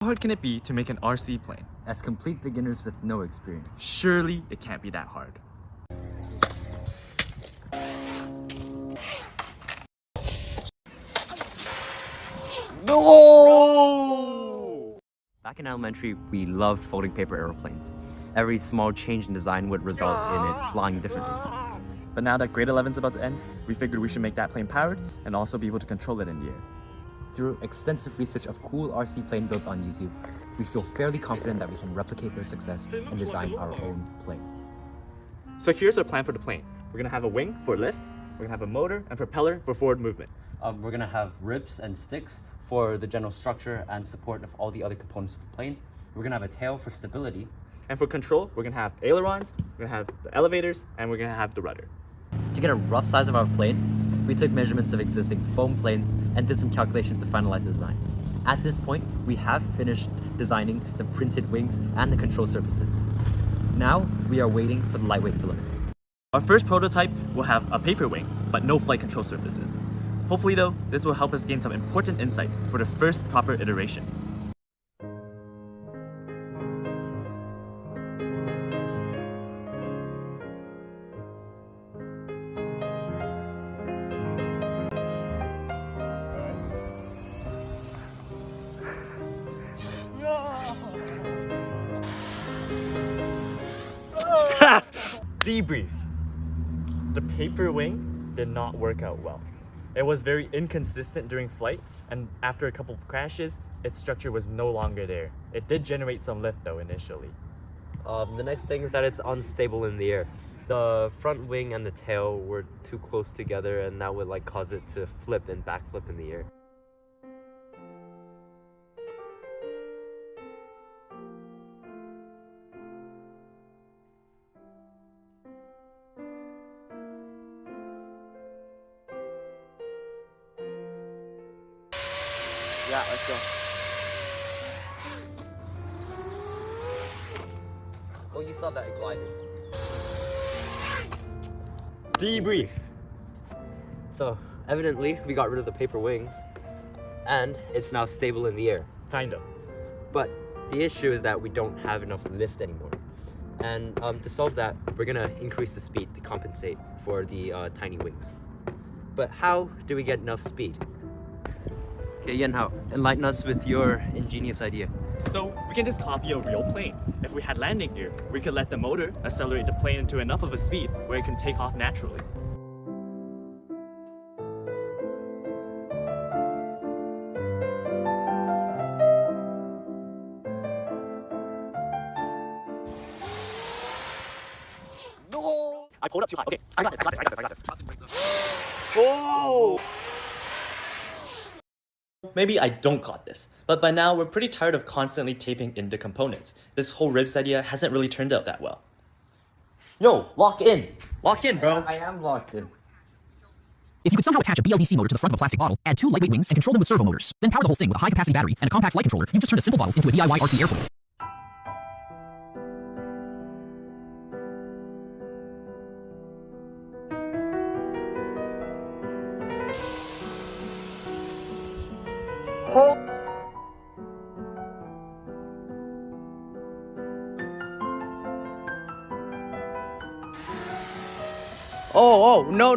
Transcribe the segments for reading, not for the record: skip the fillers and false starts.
How hard can it be to make an RC plane? As complete beginners with no experience. Surely it can't be that hard. No! Back in elementary, we loved folding paper airplanes. Every small change in design would result in it flying differently. But now that grade 11's about to end, we figured we should make that plane powered and also be able to control it in the air. Through extensive research of cool RC plane builds on YouTube, we feel fairly confident that we can replicate their success and design our own plane. So here's our plan for the plane. We're gonna have a wing for lift, we're gonna have a motor and propeller for forward movement. We're gonna have ribs and sticks for the general structure and support of all the other components of the plane. We're gonna have a tail for stability. And for control, we're gonna have ailerons, we're gonna have the elevators, and we're gonna have the rudder. To get a rough size of our plane, we took measurements of existing foam planes and did some calculations to finalize the design. At this point, we have finished designing the printed wings and the control surfaces. Now, we are waiting for the lightweight filament. Our first prototype will have a paper wing, but no flight control surfaces. Hopefully though, this will help us gain some important insight for the first proper iteration. Debrief. The paper wing did not work out well. It was very inconsistent during flight, and after a couple of crashes, its structure was no longer there. It did generate some lift though initially. The next thing is that it's unstable in the air. The front wing and the tail were too close together, and that would cause it to flip and backflip in the air. Yeah, let's go. Oh, you saw that it glided. Debrief. So, evidently, we got rid of the paper wings, and it's now stable in the air. Kind of. But the issue is that we don't have enough lift anymore. And to solve that, we're gonna increase the speed to compensate for the tiny wings. But how do we get enough speed? Okay, Yenhao, enlighten us with your ingenious idea. So we can just copy a real plane. If we had landing gear, we could let the motor accelerate the plane into enough of a speed where it can take off naturally. No! I pulled up too high. Okay, I got this. Oh! Maybe I don't got this, but by now we're pretty tired of constantly taping in the components. This whole ribs idea hasn't really turned out that well. Yo, lock in! Lock in, bro! I am locked in. If you could somehow attach a BLDC motor to the front of a plastic bottle, add 2 lightweight wings, and control them with servo motors, then power the whole thing with a high-capacity battery and a compact flight controller, you've just turned a simple bottle into a DIY RC airplane. Oh, no.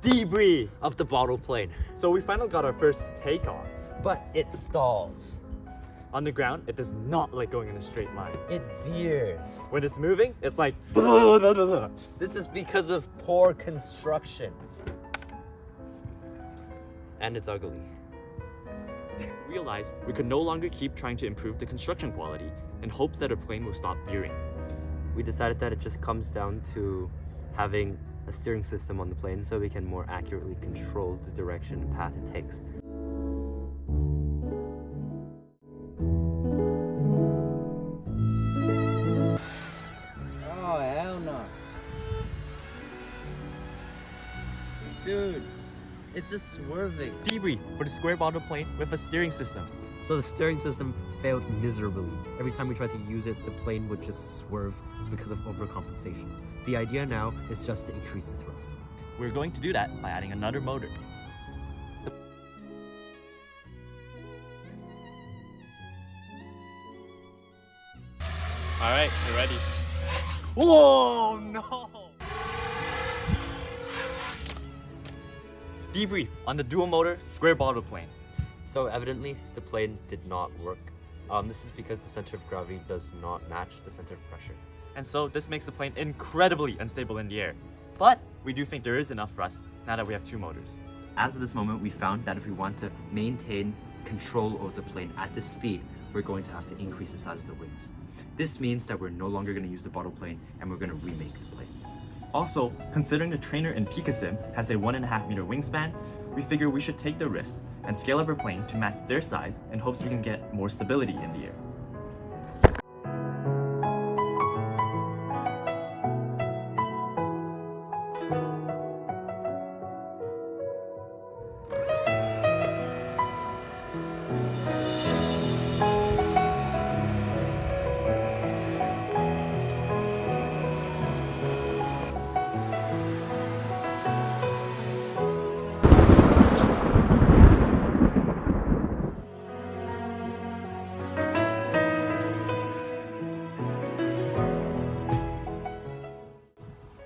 Debrief! Of the bottle plane. So we finally got our first takeoff. But it stalls. On the ground, it does not like going in a straight line. It veers. When it's moving, it's like This is because of poor construction. And it's ugly. Realized we could no longer keep trying to improve the construction quality in hopes that our plane will stop veering. We decided that it just comes down to having a steering system on the plane so we can more accurately control the direction and path it takes. Oh, hell no. Dude, it's just swerving. Debrief for the square bottle plane with a steering system. So the steering system failed miserably. Every time we tried to use it, the plane would just swerve because of overcompensation. The idea now is just to increase the thrust. We're going to do that by adding another motor. All right, we're ready. Whoa, no! Debrief on the dual motor square bottle plane. So evidently, the plane did not work. This is because the center of gravity does not match the center of pressure. And so this makes the plane incredibly unstable in the air. But we do think there is enough thrust now that we have two motors. As of this moment, we found that if we want to maintain control over the plane at this speed, we're going to have to increase the size of the wings. This means that we're no longer going to use the bottle plane and we're going to remake the plane. Also, considering the trainer in Pikasim has a 1.5 meter wingspan, we figure we should take the risk and scale up our plane to match their size in hopes we can get more stability in the air.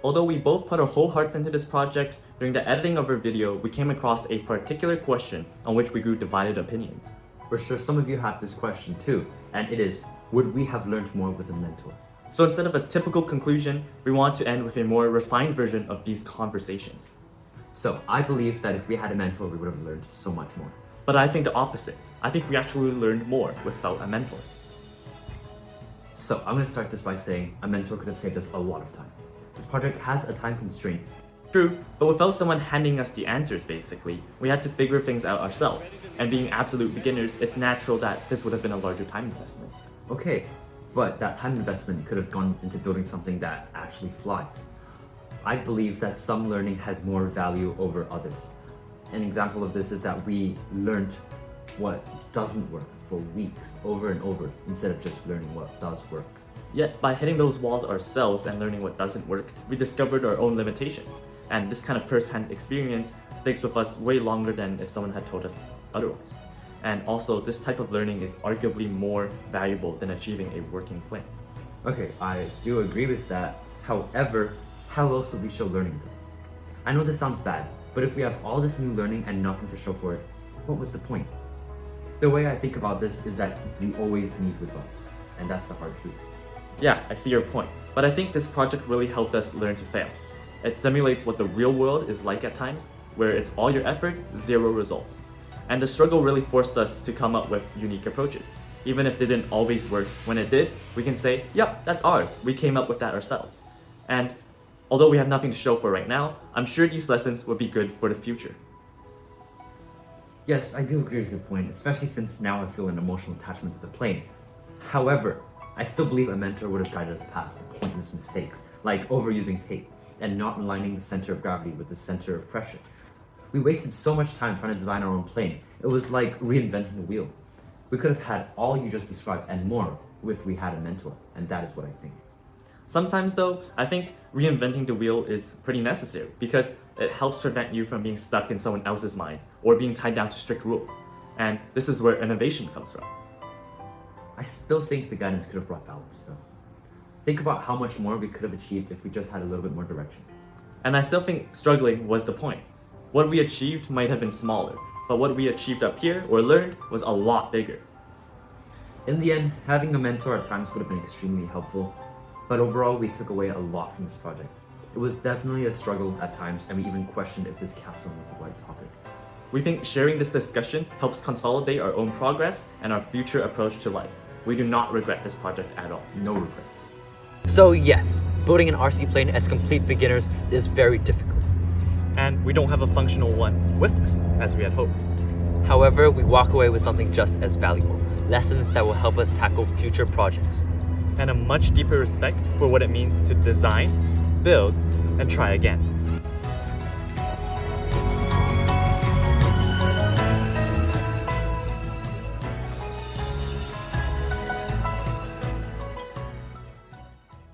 Although we both put our whole hearts into this project, during the editing of our video, we came across a particular question on which we grew divided opinions. We're sure some of you have this question too, and it is, would we have learned more with a mentor? So instead of a typical conclusion, we want to end with a more refined version of these conversations. So I believe that if we had a mentor, we would have learned so much more. But I think the opposite. I think we actually learned more without a mentor. So I'm going to start this by saying a mentor could have saved us a lot of time. This project has a time constraint. True, but without someone handing us the answers basically, we had to figure things out ourselves. And being absolute beginners, it's natural that this would have been a larger time investment. Okay, but that time investment could have gone into building something that actually flies. I believe that some learning has more value over others. An example of this is that we learned what doesn't work for weeks over and over instead of just learning what does work. Yet, by hitting those walls ourselves and learning what doesn't work, we discovered our own limitations. And this kind of first-hand experience sticks with us way longer than if someone had told us otherwise. And also, this type of learning is arguably more valuable than achieving a working plane. Okay, I do agree with that. However, how else would we show learning though? I know this sounds bad, but if we have all this new learning and nothing to show for it, what was the point? The way I think about this is that you always need results, and that's the hard truth. Yeah, I see your point, but I think this project really helped us learn to fail. It simulates what the real world is like at times, where it's all your effort, zero results. And the struggle really forced us to come up with unique approaches. Even if they didn't always work, when it did, we can say, yep, that's ours, we came up with that ourselves. And although we have nothing to show for right now, I'm sure these lessons will be good for the future. Yes, I do agree with your point, especially since now I feel an emotional attachment to the plane. However, I still believe a mentor would have guided us past the pointless mistakes, like overusing tape and not aligning the center of gravity with the center of pressure. We wasted so much time trying to design our own plane. It was like reinventing the wheel. We could have had all you just described and more if we had a mentor, and that is what I think. Sometimes though, I think reinventing the wheel is pretty necessary because it helps prevent you from being stuck in someone else's mind or being tied down to strict rules. And this is where innovation comes from. I still think the guidance could have brought balance though. Think about how much more we could have achieved if we just had a little bit more direction. And I still think struggling was the point. What we achieved might have been smaller, but what we achieved up here or learned was a lot bigger. In the end, having a mentor at times would have been extremely helpful, but overall we took away a lot from this project. It was definitely a struggle at times, and we even questioned if this capstone was the right topic. We think sharing this discussion helps consolidate our own progress and our future approach to life. We do not regret this project at all. No regrets. So yes, building an RC plane as complete beginners is very difficult. And we don't have a functional one with us, as we had hoped. However, we walk away with something just as valuable, lessons that will help us tackle future projects. And a much deeper respect for what it means to design, build, and try again.